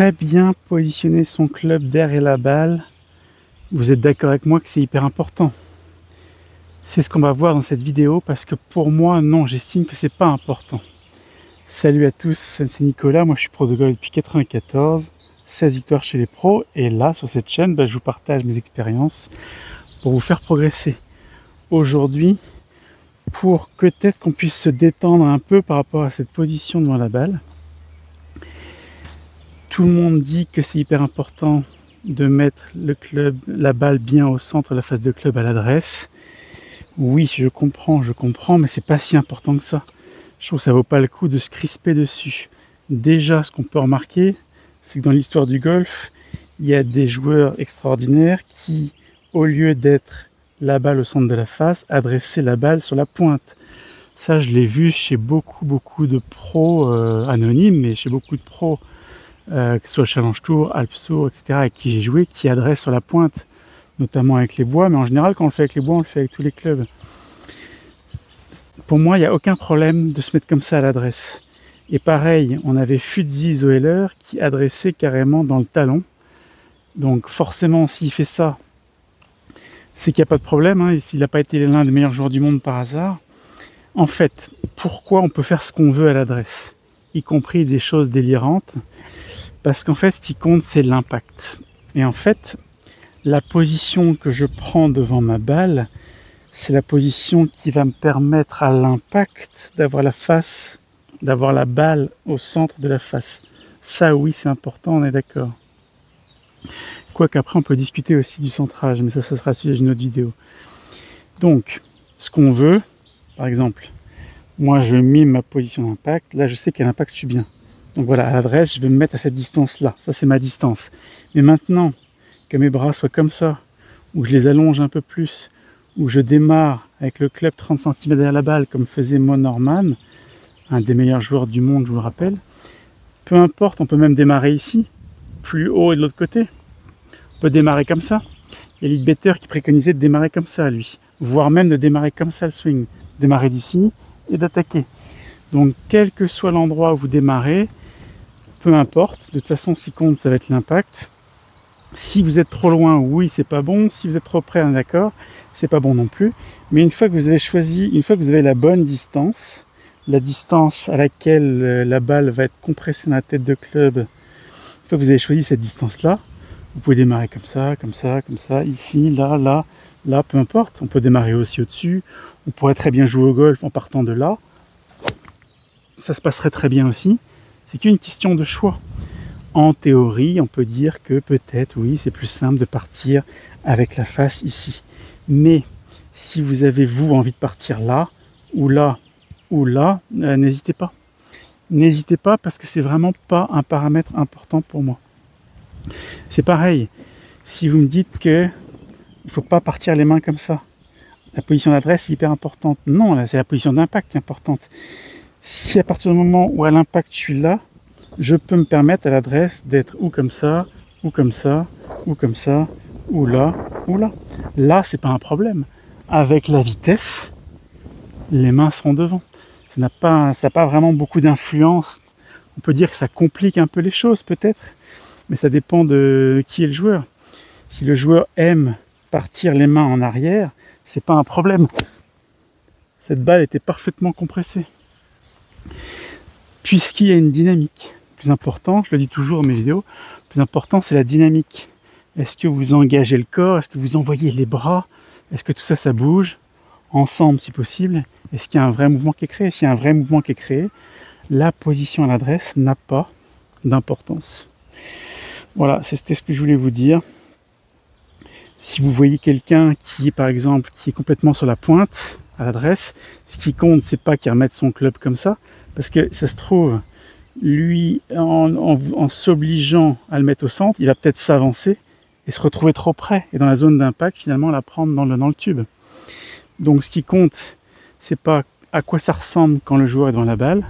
très bien positionner son club derrière la balle, vous êtes d'accord avec moi que c'est hyper important. C'est ce qu'on va voir dans cette vidéo parce que pour moi, non, j'estime que c'est pas important. Salut à tous, c'est Nicolas, moi je suis pro de golf depuis 94, 16 victoires chez les pros et là sur cette chaîne, je vous partage mes expériences pour vous faire progresser. Aujourd'hui, pour que peut-être qu'on puisse se détendre un peu par rapport à cette position devant la balle. Tout le monde dit que c'est hyper important de mettre le club, la balle bien au centre, la face de club à l'adresse. Oui, je comprends, mais c'est pas si important que ça. Je trouve que ça vaut pas le coup de se crisper dessus. Déjà, ce qu'on peut remarquer, c'est que dans l'histoire du golf, il y a des joueurs extraordinaires qui, au lieu d'être la balle au centre de la face, adressaient la balle sur la pointe. Ça, je l'ai vu chez beaucoup de pros anonymes, mais chez beaucoup de pros, que ce soit Challenge Tour, Alps Tour, etc., avec qui j'ai joué, qui adressent sur la pointe, notamment avec les bois, mais en général, quand on le fait avec les bois, on le fait avec tous les clubs. Pour moi, il n'y a aucun problème de se mettre comme ça à l'adresse. Et pareil, on avait Fuzzy Zoeller qui adressait carrément dans le talon. Donc forcément, s'il fait ça, c'est qu'il n'y a pas de problème, hein, et s'il n'a pas été l'un des meilleurs joueurs du monde par hasard. En fait, pourquoi on peut faire ce qu'on veut à l'adresse, y compris des choses délirantes? Parce qu'en fait, ce qui compte, c'est l'impact. Et en fait, la position que je prends devant ma balle, c'est la position qui va me permettre à l'impact d'avoir la face, d'avoir la balle au centre de la face. Ça, oui, c'est important, on est d'accord. Quoique après, on peut discuter aussi du centrage, mais ça sera le sujet d'une autre vidéo. Donc, ce qu'on veut, par exemple, moi, je mime ma position d'impact. Là, je sais qu'à l'impact, je suis bien. Donc voilà, à l'adresse, je vais me mettre à cette distance-là. Ça, c'est ma distance. Mais maintenant, que mes bras soient comme ça, ou je les allonge un peu plus, ou je démarre avec le club 30 cm derrière la balle, comme faisait Mo Norman, un des meilleurs joueurs du monde, je vous le rappelle. Peu importe, on peut même démarrer ici, plus haut et de l'autre côté. On peut démarrer comme ça. Il y a Leadbetter qui préconisait de démarrer comme ça, lui. Voire même de démarrer comme ça le swing. Démarrer d'ici et d'attaquer. Donc, quel que soit l'endroit où vous démarrez, peu importe. De toute façon, ce qui compte, ça va être l'impact. Si vous êtes trop loin, oui, c'est pas bon. Si vous êtes trop près, on est d'accord, c'est pas bon non plus. Mais une fois que vous avez choisi, une fois que vous avez la bonne distance, la distance à laquelle la balle va être compressée dans la tête de club, une fois que vous avez choisi cette distance-là, vous pouvez démarrer comme ça, ici, là, peu importe. On peut démarrer aussi au-dessus. On pourrait très bien jouer au golf en partant de là. Ça se passerait très bien aussi. C'est qu'une question de choix. En théorie, on peut dire que peut-être, oui, c'est plus simple de partir avec la face ici. Mais si vous avez, vous, envie de partir là, ou là, n'hésitez pas. N'hésitez pas parce que c'est vraiment pas un paramètre important pour moi. C'est pareil, si vous me dites que il ne faut pas partir les mains comme ça, la position d'adresse est hyper importante. Non, là, c'est la position d'impact qui est importante. Si à partir du moment où à l'impact je suis là, je peux me permettre à l'adresse d'être ou comme ça, ou comme ça, ou comme ça, ou là, ou là. Là, c'est pas un problème. Avec la vitesse, les mains seront devant. Ça n'a pas vraiment beaucoup d'influence. On peut dire que ça complique un peu les choses peut-être, mais ça dépend de qui est le joueur. Si le joueur aime partir les mains en arrière, c'est pas un problème. Cette balle était parfaitement compressée. Puisqu'il y a une dynamique. Le plus important, je le dis toujours dans mes vidéos, le plus important c'est la dynamique. Est-ce que vous engagez le corps? Est-ce que vous envoyez les bras? Est-ce que tout ça, ça bouge? Ensemble si possible? Est-ce qu'il y a un vrai mouvement qui est créé? S'il y a un vrai mouvement qui est créé, la position à l'adresse n'a pas d'importance. Voilà, c'était ce que je voulais vous dire. Si vous voyez quelqu'un qui est par exemple qui est complètement sur la pointe à l'adresse, ce qui compte c'est pas qu'il remette son club comme ça, parce que ça se trouve, lui en s'obligeant à le mettre au centre, il va peut-être s'avancer et se retrouver trop près et dans la zone d'impact finalement la prendre dans le tube. Donc ce qui compte c'est pas à quoi ça ressemble quand le joueur est devant la balle,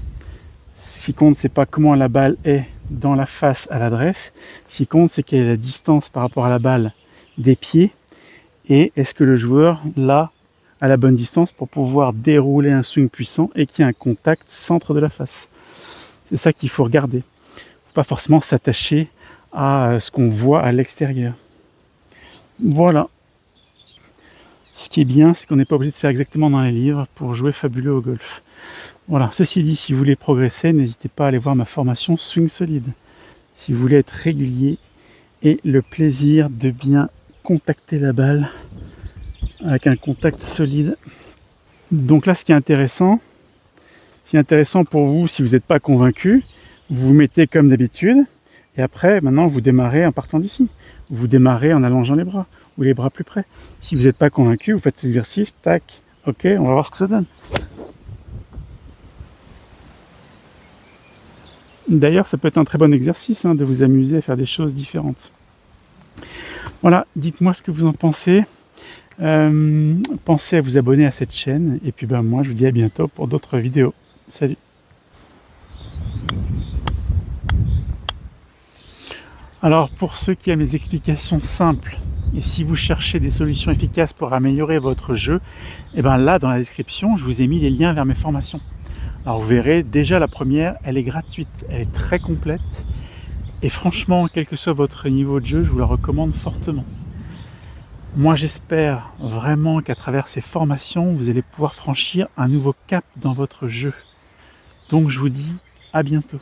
ce qui compte c'est pas comment la balle est dans la face à l'adresse, ce qui compte c'est quelle est la distance par rapport à la balle des pieds et est-ce que le joueur l'a à la bonne distance pour pouvoir dérouler un swing puissant et qu'il y ait un contact centre de la face. C'est ça qu'il faut regarder. Il ne faut pas forcément s'attacher à ce qu'on voit à l'extérieur. Voilà. Ce qui est bien, c'est qu'on n'est pas obligé de faire exactement dans les livres pour jouer fabuleux au golf. Voilà, ceci dit, si vous voulez progresser, n'hésitez pas à aller voir ma formation Swing Solide. Si vous voulez être régulier et le plaisir de bien contacter la balle avec un contact solide. Donc là, ce qui est intéressant pour vous, si vous n'êtes pas convaincu, vous vous mettez comme d'habitude, et après, maintenant, vous démarrez en partant d'ici. Vous démarrez en allongeant les bras, ou les bras plus près. Si vous n'êtes pas convaincu, vous faites cet exercice, tac, ok, on va voir ce que ça donne. D'ailleurs, ça peut être un très bon exercice de vous amuser à faire des choses différentes. Voilà, dites-moi ce que vous en pensez. Pensez à vous abonner à cette chaîne. Et puis moi, je vous dis à bientôt pour d'autres vidéos. Salut! Alors, pour ceux qui aiment les explications simples, et si vous cherchez des solutions efficaces pour améliorer votre jeu, et là, dans la description, je vous ai mis les liens vers mes formations. Alors vous verrez, déjà la première, elle est gratuite, elle est très complète. Et franchement, quel que soit votre niveau de jeu, je vous la recommande fortement. Moi, j'espère vraiment qu'à travers ces formations, vous allez pouvoir franchir un nouveau cap dans votre jeu. Donc je vous dis à bientôt.